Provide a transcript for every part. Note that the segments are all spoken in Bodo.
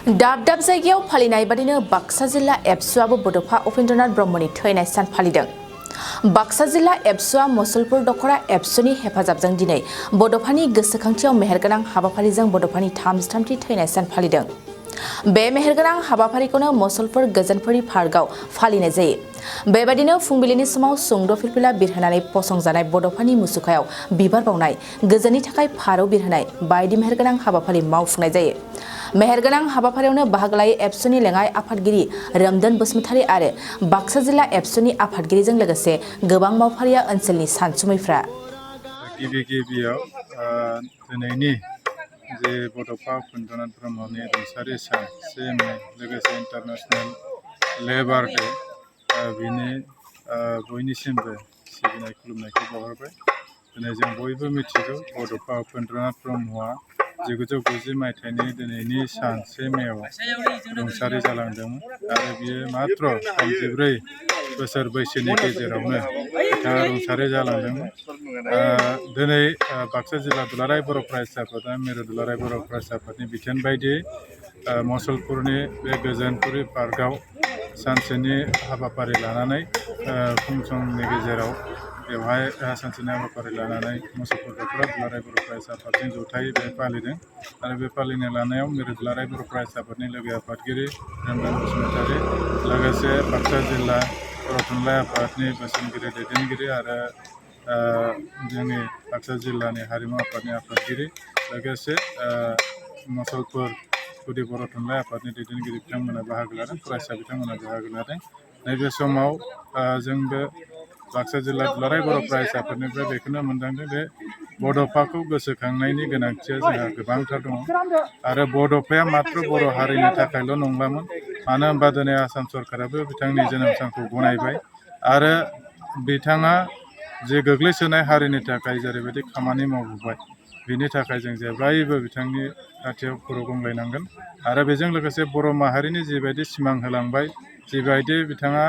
दाब दाब जायगायाव फालिनाय बादिनो बाक्सा जिल्ला एबसुआबो बड'फा उपेन्द्रनाथ ब्रह्मनि थैनाय सान फालिदों। बाक्सा जिल्ला एबसुआ मुसलपुर दखरा एबसुनि हेफाजाबजों दिनै बड'फानि गोसोखांथियाव मेहेरगोनां हाबाफारिजों बड'फानि 33थि थैनाय सान फालिदों। बे मेहेरगोनां हाबाफारिखौनो मुसलपुर गोजोनपुरि पार्कआव फालिनाय जायो। बेबादिनो फुंबिलिनि समाव सुंद' फिरफिला बिरहोनानै फसंजानाय बड'फानि मुसुखायाव बिबार बावनाय, गोजोननि थाखाय फारौ बिरहोनाय बायदि मेहेरगोनां हाबाफारि मावफुंनाय जायो। मेहेरगोनां हाबाफारियावनो बाहागो लायो एबसुनि लेङाइ आफादगिरि रोमदोन बसुमतारी आरो बाक्सा जिल्ला एबसुनि आफादगिरिजों लोगोसे गोबां मावफारिया ओनसोलनि सानसुमैफ्रा। गिबियाव दिनैनि जे बड'फा उपेन्द्रनाथ ब्रह्मनि रुंसारि सान 1 मे लोगोसे इन्टारनेशनेल लेबार डे बिनि बयनिसिमबो सिबिनाय खुलुमनायखौ बावहरबाय। दिनै जों बयबो मिथिगौ बड'फा उपेन्द्रनाथ ब्रह्मआ 1990 मायथाइनि दिनैनि सान 1 मेआव रुंसारि जालांदोंमोन आरो बियो मात्र 34 बोसोर बैसोनि गेजेरावनो बिथाङा रुंसारि जालांदोंमोन। दिनै बाक्सा जिल्ला दुलाराय बर' फरायसा आफादा मिरु दुलाराय बर' फरायसा आफादनि बिथोन बायदियै मुसलपुरनि बे गोजोनपुरि पार्कआव सानसेनि हाबाफारि लानानै फुं समनि गेजेराव बेवहाय सानसेनि हाबाफारि लानानै मुसलपुर दखरा दुलाराय बर' फरायसा आफादजों जथायै बे फालिदों आरो बे फालिनो लानायाव मिरु दुलाराय बर' फरायसा आफादनि लोगो आफादगिरि रोमदोन बसुमतारी लोगोसे बाक्सा जिल्ला बर' थुनलाइ आफादनि बोसोनगिरि दैदेनगिरि आरो जोंनि बाक्सा जिल्लानि हारिमु आफादनि आफादगिरि लोगोसे मुसलपुर गुदि बर' थुनलाइ आफादनि दैदेनगिरि बिथांमोना बाहागो लादों, फरायसा बिथांमोना बाहागो लादों। नैबे समाव जोंबो बाक्सा जिल्ला दुलाराय बर' फरायसा आफादनिफ्राय बेखौनो मोनदांदों बे बड'फाखौ गोसोखांनायनि गोनांथिया जोंहा गोबांथार दङ आरो बड'फाया मात्र बर' हारिनि थाखायल' नंलामोन। मानो होनबा दिनै आसाम सरकाराबो बिथांनि जोनोम सानखौ गनायबाय आरो बिथाङा जे गोग्लैसोनाय हारिनि थाखाय जेरैबायदि खामानि मावबोबाय बिनि थाखाय जों जेब्लायबो बिथांनि खाथियाव खर' गंग्लायनांगोन आरो बेजों लोगोसे बर' माहारिनि जिबायदि सिमां होलांबाय, जिबायदि बिथाङा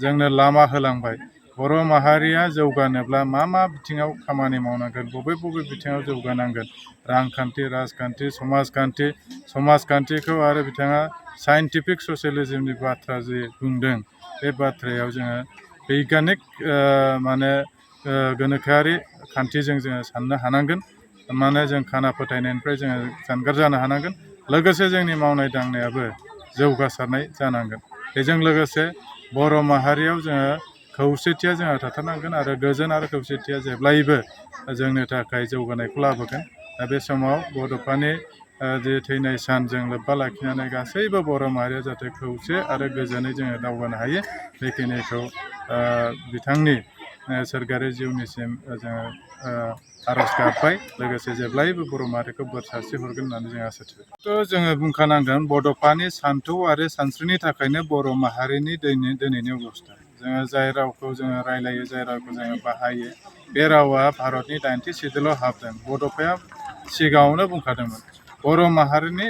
जोंनो लामा होलांबाय, बर' माहारिया जौगानोब्ला मा बिथिङाव खामानि मावनांगोन, बबे बिथिङाव जौगानांगोन, रांखान्थि, राजखान्थि, समाजखान्थिखौ आरो बिथाङा साइन्टिफिक ससियेलिज्मनि बाथ्रा जे बुंदों बे बाथ्रायाव जोङो बैग्यानिक गोनोखोआरि खान्थिजों जोङो साननो हानांगोन। माने जों खाना फोथायनायनिफ्राय जोङो जानगार जानो हानांगोन। लोगोसे जोंनि मावनाय दांनायाबो जौगासारनाय जानांगोन। बेजों लोगोसे बर' माहारियाव जोङो खौसेथिया जोंहा थाथारनांगोन आरो गोजोन आरो खौसेथिया जेब्लायबो जोंनि थाखाय जौगानायखौ लाबोगोन। दा बे समाव बड'फानि जे थैनाय सानजों लोब्बा लाखिनानै गासैबो बर' माहारिया जाहाथे खौसे आरो गोजोनै जोङो दावगानो हायो, बेखिनिखौ बिथांनि सोरगोयारि जिउनिसिम जोङो आर'ज गाबबाय। लोगोसे जेब्लायबो बर' माहारिखौ बोर सारस्रि हरगोन होननानै जों आसा थियो। जोङो बुंखानांगोन बड'फानि सान्थौ आरो सानस्रिनि थाखायनो बर' माहारिनि दिनैनि अबस्था। जोङो जाय रावखौ जोङो रायलायो, जाय रावखौ जोङो बाहायो, बे रावा भारतनि 90 सिडुलाव हाबदों। बड'फाया सिगाङावनो बुंखादोंमोन बर' माहारिनि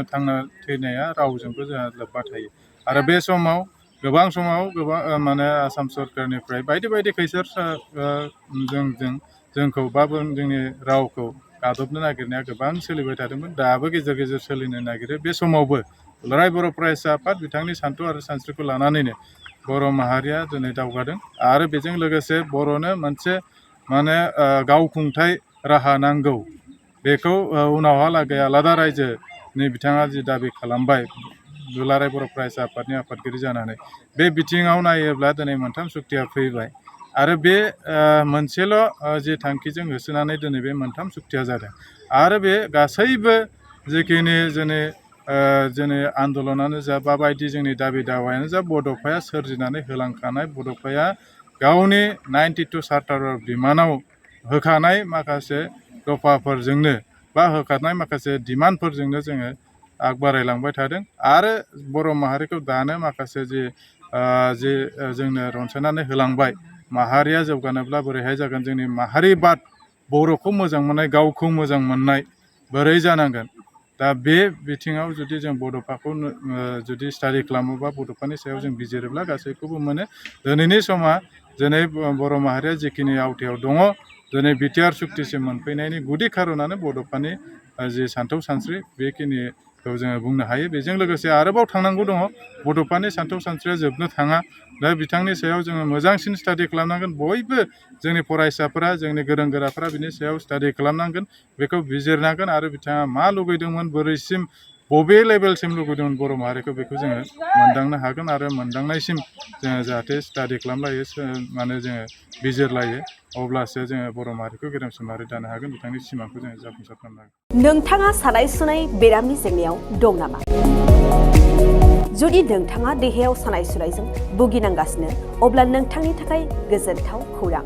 थांना थैनाया रावजोंबो जोंहा लोब्बा थायो आरो बे समाव गोबां आसाम सरकारनिफ्राय बायदि खैसोर जोंखौ बा जोंनि रावखौ गादबनो नागिरनाया गोबां सोलिबाय थादोंमोन, दाबो गेजेर गेजेर सोलिनो नागिरो। बे समावबो दुलाराय बर' फरायसा आफाद बिथांनि सान्थौ आरो सानस्रिखौ लानानैनो बर' माहारिया दिनै दावगादों आरो बेजों लोगोसे बर'नो मोनसे गावखुंथाय राहा नांगौ। बेखौ उनावहालागै आलादा रायजोनि बिथाङा जि दाबि खालामबाय दुलाराय बर' फरायसा आफादनि आफादगिरि जानानै, बे बिथिङाव नायोब्ला दिनै मोनथाम सुक्तिया फैबाय आरो बे मोनसेल' जि थांखिजों होसोनानै दिनै बे मोनथाम सुक्तिया जादों आरो बे गासैबो जिखिनि जोंनि आन्दलनानो जा बा बायदि जोंनि दाबि दावायानो जा, बड'फाया सोरजिनानै होलांखानाय, बड'फाया गावनि 92 चार्टार डिमान्डआव होखानाय माखासे दफाफोरजोंनो बा होखानाय माखासे डिमान्डफोरजोंनो जोङो आग बारायलांबाय थादों आरो बर' माहारिखौ दानो माखासे जि जोंनो रनसायनानै होलांबाय। माहारिया जौगानोब्ला बोरैहाय जागोन, जोंनि माहारिबाद, बर'खौ मोजां मोननाय, गावखौ मोजां मोननाय बोरै जानांगोन। दा बे बिथिङाव जुदि जों बड'फाखौ जुदि स्टाडि खालामोबा, बड'फानि सायाव जों बिजिरोब्ला गासैखौबो मोनो। दिनैनि समा दिनै बर' माहारिया जिखिनि आवथायाव दङ, दिनै बिटिआर सुक्तिसिम मोनफैनायनि गुदि खारनानो बड'फानि जि सान्थौ सानस्रि, बेखिनि खौ जोङो बुंनो हायो। बेजों लोगोसे आरोबाव थांनांगौ दङ। बड'फानि सानथौ सानस्रिया जोबनो थाङा। दा बिथांनि सायाव जोङो मोजांसिन स्टाडि खालामनांगोन। बयबो जोंनि फरायसाफोरा जोंनि गोरों गोराफोरा बिनि सायाव स्टाडि खालामनांगोन, बेखौ बिजिरनांगोन आरो बिथाङा मा लुगैदोंमोन, बोरैसिम बबे लेभेलसिम लुगैदोंमोन बर' माहारिखौ बेखौ जोङो मोनदांनो हागोन आरो मोनदांनायसिम जोङो जाहाथे स्टाडि खालामलायो, माने जोङो बिजिरलायो, अब्लासो जोङो बर' माहारिखौ गेरेमसा माहारि दानो हागोन। बिथांनि सिमांखौ जोङो जाफुंसार खालामनो हागोन। नोंथाङा सानाय सुनाय बेरामनि जेंनायाव दं नामा? जुदि नोंथाङा देहायाव सानाय सुनायजों भुगिनांगासिनो, अब्ला नोंथांनि थाखाय गोजोनथाव खौरां।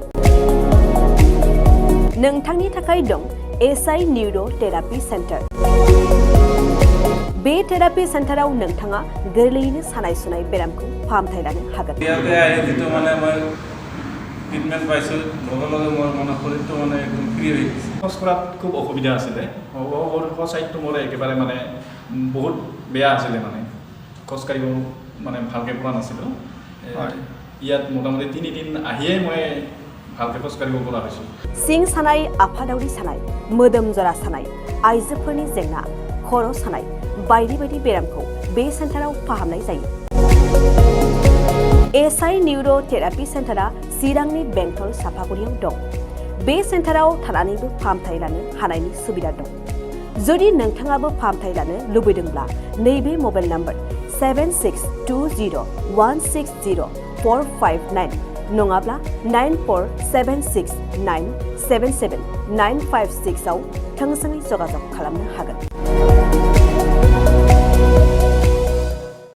नोंथांनि थाखाय दं एसआइ निउर' थेरापि सेन्टार। बे थेरापि सेन्टाराव नोंथाङा गोरलैयैनो सानाय सुनाय बेरामखौ फाहामथाय लानो हागोन। ট্ৰিটমেণ্ট পাইছোঁ, লগে লগে মোৰ মানে শৰীৰটো মানে একদম ফ্ৰী হৈ গৈছে। খোজ কঢ়াত খুব অসুবিধা আছিলে। ছাইডটো মোৰ একেবাৰে মানে বহুত বেয়া আছিলে, মানে খোজকাঢ়িব মানে ভালকৈ পৰা নাছিলোঁ। ইয়াত মোটামুটি 3 দিন আহিয়ে মই ভালকৈ খোজকাঢ়িব পৰা হৈছোঁ। सिं सानाय, आफादावरि सानाय, मोदोम जरा सानाय, आइजोफोरनि जेंना, खर' सानाय बायदि बायदि बेरामखौ बे सेन्टाराव फाहामनाय जायो। एसआइ निउर' थेरापि सेन्टारा चिरांनि बेंटल सापागुरियाव दं। बे सेन्टाराव थानानैबो फाहामथाय लानो हानायनि सुबिदा दं। जुदि नोंथाङाबो फाहामथाय लानो लुबैदोंब्ला नैबे मबाइल नाम्बार 7620160459 नङाब्ला 9476977956 आव थोंजोङै जगाजग खालामनो हागोन।